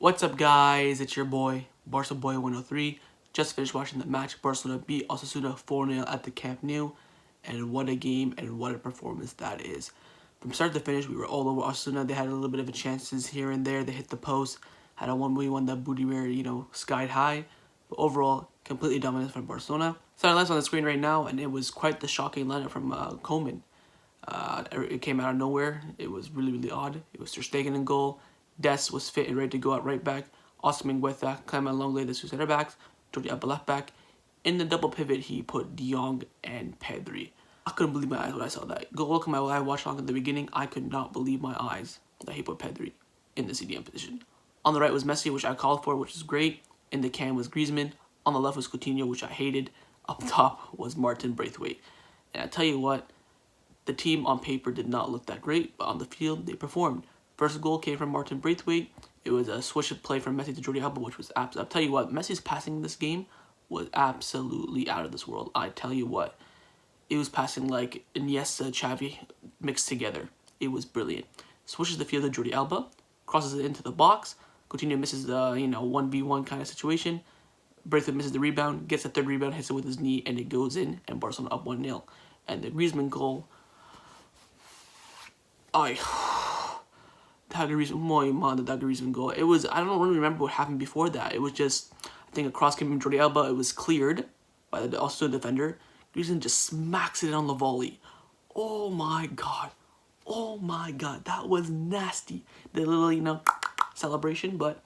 What's up, guys? It's your boy, Barcaboy 103. Just finished watching the match. Barcelona beat Osasuna 4-0 at the Camp Nou. And what a game and what a performance that is. From start to finish, we were all over Osasuna. They had a little bit of a chances here and there. They hit the post. Had a 1v1 that booty where, skied high. But overall, completely dominant from Barcelona. So lights on the screen right now, and it was quite the shocking lineup from Koeman. It came out of nowhere. It was really, really odd. It was Ter Stegen in goal. Dest was fit and ready to go out right back. Osman with Koeman Longley, the two center backs. Jordi Alba left back. In the double pivot, he put De Jong and Pedri. I couldn't believe my eyes when I saw that. Go look at my live watch log at the beginning. I could not believe my eyes that he put Pedri in the CDM position. On the right was Messi, which I called for, which is great. In the cam was Griezmann. On the left was Coutinho, which I hated. Up top was Martin Braithwaite. And I tell you what, the team on paper did not look that great, but on the field, they performed. First goal came from Martin Braithwaite. It was a switch of play from Messi to Jordi Alba, which was absolutely... I'll tell you what, Messi's passing in this game was absolutely out of this world. I tell you what, it was passing like Iniesta, Xavi mixed together. It was brilliant. Switches the field to Jordi Alba, crosses it into the box. Coutinho misses the 1v1 kind of situation. Braithwaite misses the rebound, gets the third rebound, hits it with his knee, and it goes in, and Barcelona up 1-0. And the Griezmann goal... That Griezmann goal. It was, I don't really remember what happened before that. It was just, I think a cross came from Jordi Alba. It was cleared by the Osasuna defender. Griezmann just smacks it on the volley. Oh my god. Oh my god. That was nasty. The little, celebration, but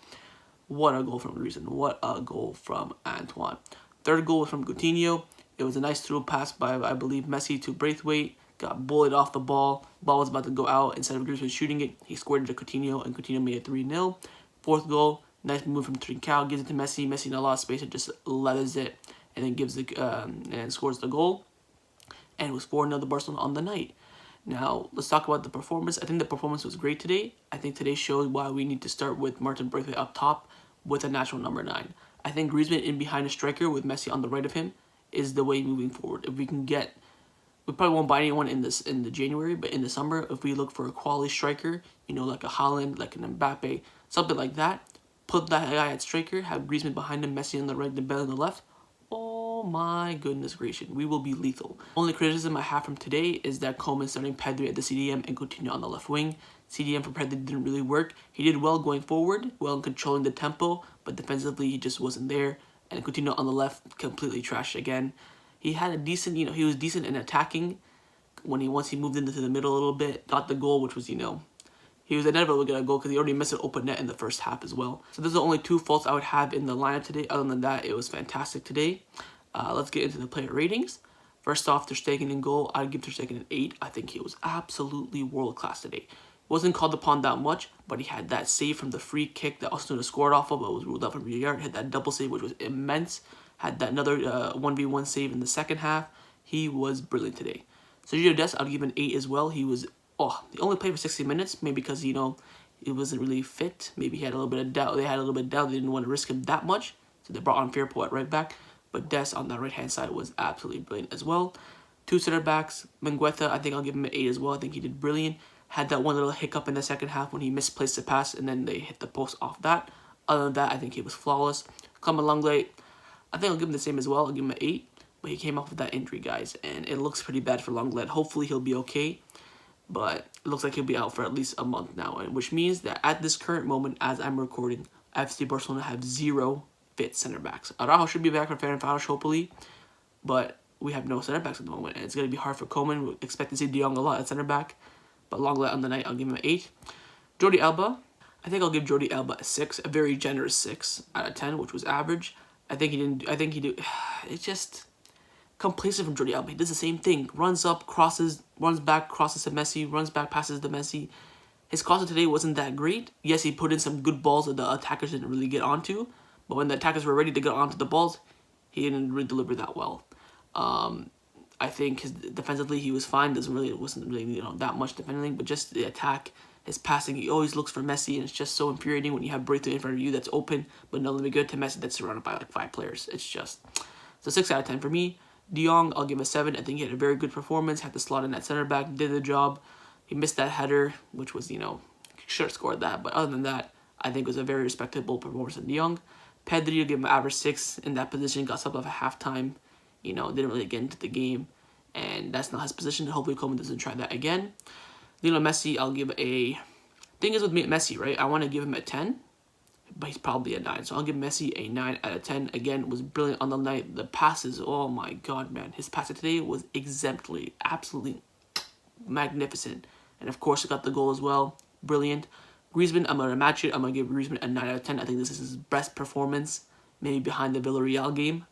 what a goal from Griezmann. What a goal from Antoine. Third goal was from Coutinho. It was a nice through pass by, I believe, Messi to Braithwaite. Got bullied off the ball. Ball was about to go out. Instead of Griezmann shooting it, he squared it to Coutinho, and Coutinho made it 3-0. Fourth goal, nice move from Trincao. Gives it to Messi. Messi in a lot of space and just leathers it, and then gives and scores the goal. And it was 4-0 to Barcelona on the night. Now, let's talk about the performance. I think the performance was great today. I think today showed why we need to start with Martin Braithwaite up top with a natural number 9. I think Griezmann in behind a striker with Messi on the right of him is the way moving forward. If we can get... We probably won't buy anyone in the January, but in the summer, if we look for a quality striker, like a Haaland, like an Mbappe, something like that, put that guy at striker, have Griezmann behind him, Messi on the right, Dembele on the left. Oh my goodness gracious, we will be lethal. Only criticism I have from today is that Koeman starting Pedri at the CDM and Coutinho on the left wing. CDM for Pedri didn't really work. He did well going forward, well in controlling the tempo, but defensively he just wasn't there. And Coutinho on the left completely trashed again. He had a decent, he was decent in attacking once he moved into the middle a little bit. Got the goal, which was, he was inevitably going to go because he already missed an open net in the first half as well. So those are the only two faults I would have in the lineup today. Other than that, it was fantastic today. Let's get into the player ratings. First off, Ter Stegen in goal. I'd give Ter Stegen an 8. I think he was absolutely world-class today. Wasn't called upon that much, but he had that save from the free kick that Osasuna scored off of, but was ruled out from VAR. Had that double save, which was immense. Had that another 1v1 save in the second half. He was brilliant today. Sergino Dest, I'll give an 8 as well. He was, he only played for 60 minutes, maybe because, he wasn't really fit. Maybe he had a little bit of doubt. They had a little bit of doubt. They didn't want to risk him that much, so they brought on Firpo at right back. But Dest on that right-hand side was absolutely brilliant as well. Two center backs, Mingueza, I think I'll give him an 8 as well. I think he did brilliant. Had that one little hiccup in the second half when he misplaced the pass, and then they hit the post off that. Other than that, I think he was flawless. Koeman Longley, I think I'll give him the same as well. I'll give him an 8. But he came off with that injury, guys. And it looks pretty bad for Longley. Hopefully he'll be okay. But it looks like he'll be out for at least a month now. Which means that at this current moment, as I'm recording, FC Barcelona have 0 fit center backs. Araujo should be back for Fenerbahce, hopefully. But we have no center backs at the moment. And it's going to be hard for Koeman. We expect to see De Jong a lot at center back. But Longley on the night, I'll give him an 8. Jordi Alba. I think I'll give Jordi Alba a 6. A very generous 6 out of 10, which was average. It's just complacent from Jordi Alba. He does the same thing. Runs up, crosses, runs back, crosses to Messi, runs back, passes to Messi. His crossing today wasn't that great. Yes, he put in some good balls that the attackers didn't really get onto. But when the attackers were ready to get onto the balls, he didn't really deliver that well. I think defensively he was fine. It wasn't really that much defending, but just the attack. His passing, he always looks for Messi, and it's just so infuriating when you have Braithwaite in front of you that's open, but not really good to Messi that's surrounded by like 5 players. It's just, it's a 6 out of 10 for me. De Jong, I'll give him a 7. I think he had a very good performance, had to slot in that center back, did the job. He missed that header, which was, should have scored that, but other than that, I think it was a very respectable performance from De Jong. Pedri, will give him average 6 in that position, got subbed off at halftime. You know, didn't really get into the game, and that's not his position. Hopefully Koeman doesn't try that again. Lionel Messi, I'll give a... Thing is with Messi, right? I want to give him a 10, but he's probably a 9. So I'll give Messi a 9 out of 10. Again, was brilliant on the night. The passes, oh my god, man. His pass today was exemplary. Absolutely magnificent. And of course, he got the goal as well. Brilliant. Griezmann, I'm going to match it. I'm going to give Griezmann a 9 out of 10. I think this is his best performance, maybe behind the Villarreal game.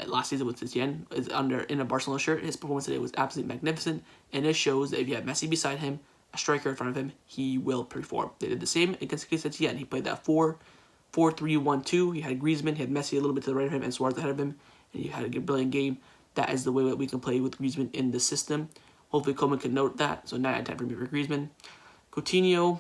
Last season with Etienne is in a Barcelona shirt. His performance today was absolutely magnificent, and it shows that if you have Messi beside him, a striker in front of him, he will perform. They did the same against Etienne. He played that 4-3-1-2. He had Griezmann, he had Messi a little bit to the right of him, and Suarez ahead of him, and he had a brilliant game. That is the way that we can play with Griezmann in the system. Hopefully Koeman can note that. So 9 out of 10 for me for Griezmann. Coutinho,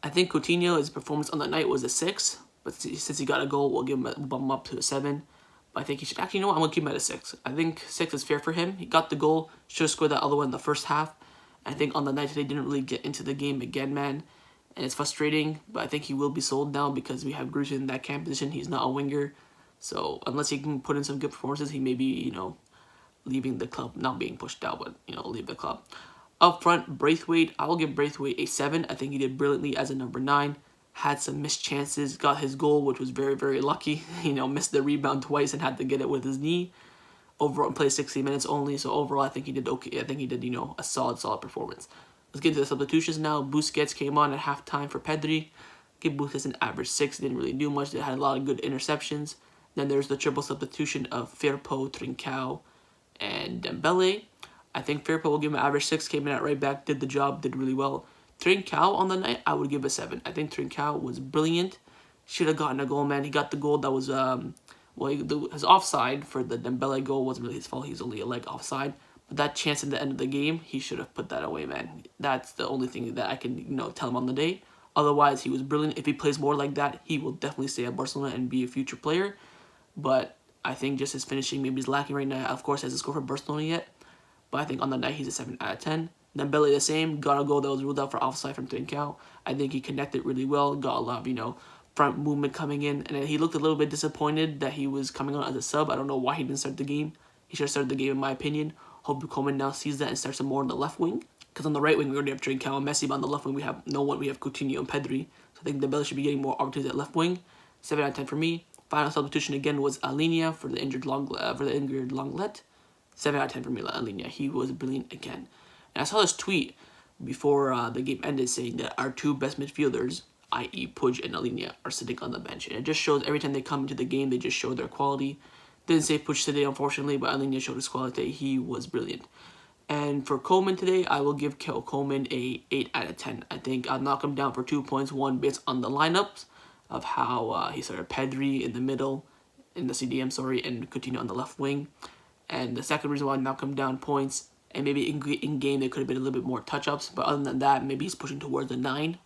I think Coutinho's performance on the night was a 6, but since he got a goal, we'll bump him up to a 7. But I think he should actually, you know what, I'm going to keep him at a 6. I think 6 is fair for him. He got the goal, should have scored that other one in the first half. I think on the night today didn't really get into the game again, man. And it's frustrating, but I think he will be sold now because we have Griezmann in that camp position. He's not a winger. So unless he can put in some good performances, he may be, you know, leaving the club. Not being pushed out, but, you know, leave the club. Up front, Braithwaite. I will give Braithwaite a 7. I think he did brilliantly as a number 9. Had some missed chances, got his goal, which was very, very lucky. You know, missed the rebound twice and had to get it with his knee. Overall, played 60 minutes only, so overall, I think he did okay. I think he did, you know, a solid performance. Let's get to the substitutions now. Busquets came on at halftime for Pedri. Give Busquets an average 6. Didn't really do much. They had a lot of good interceptions. Then there's the triple substitution of Firpo, Trincao, and Dembele. I think Firpo will give him an average 6. Came in at right back, did the job, did really well. Trincao on the night, I would give a 7. I think Trincao was brilliant. Should have gotten a goal, man. He got the goal that was... his offside for the Dembele goal wasn't really his fault. He was only a leg offside. But that chance at the end of the game, he should have put that away, man. That's the only thing that I can, you know, tell him on the day. Otherwise, he was brilliant. If he plays more like that, he will definitely stay at Barcelona and be a future player. But I think just his finishing maybe is lacking right now. Of course, he hasn't scored for Barcelona yet. But I think on the night, he's a 7 out of 10. Dembele the same. Got a goal that was ruled out for offside from Trincao. I think he connected really well. Got a lot of, you know, front movement coming in, and then he looked a little bit disappointed that he was coming on as a sub. I don't know why he didn't start the game. He should have started the game, in my opinion. Hope Koeman now sees that and starts him more on the left wing. Because on the right wing, we already have Trincao and Messi, but on the left wing, we have no one. We have Coutinho and Pedri. So I think Dembele should be getting more opportunities at left wing. 7 out of 10 for me. Final substitution again was Alenia for the injured Longlet. 7 out of 10 for me, Alenia. He was brilliant again. And I saw this tweet before the game ended saying that our 2 best midfielders, i.e. Puig and Alenia, are sitting on the bench. And it just shows every time they come into the game, they just show their quality. Didn't say Puig today, unfortunately, but Alenia showed his quality. He was brilliant. And for Koeman today, I will give Koeman a 8 out of 10. I think I'll knock him down for 2 points. One, based on the lineups of how he started Pedri in the middle, in the CDM, sorry, and Coutinho on the left wing. And the second reason why I knock him down points, and maybe in game there could have been a little bit more touch-ups, but other than that, maybe he's pushing towards a 9.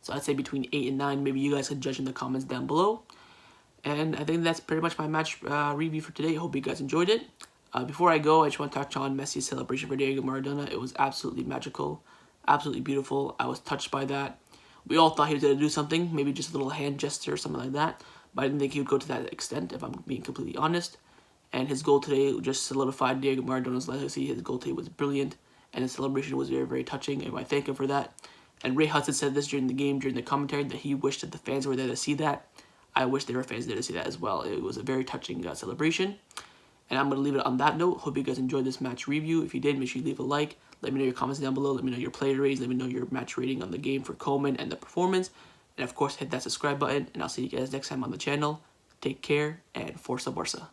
So I'd say between 8 and 9. Maybe you guys can judge in the comments down below. And I think that's pretty much my match review for today. Hope you guys enjoyed it. Before I go, I just want to touch on Messi's celebration for Diego Maradona. It was absolutely magical, absolutely beautiful. I was touched by that. We all thought he was going to do something, maybe just a little hand gesture or something like that. But I didn't think he would go to that extent, if I'm being completely honest. And his goal today just solidified Diego Maradona's legacy. His goal today was brilliant, and his celebration was very, very touching, and I thank him for that. And Ray Hudson said this during the game, during the commentary, that he wished that the fans were there to see that. I wish there were fans there to see that as well. It was a very touching celebration. And I'm going to leave it on that note. Hope you guys enjoyed this match review. If you did, make sure you leave a like. Let me know your comments down below. Let me know your player ratings. Let me know your match rating on the game for Koeman and the performance. And of course, hit that subscribe button. And I'll see you guys next time on the channel. Take care and Forza Barca.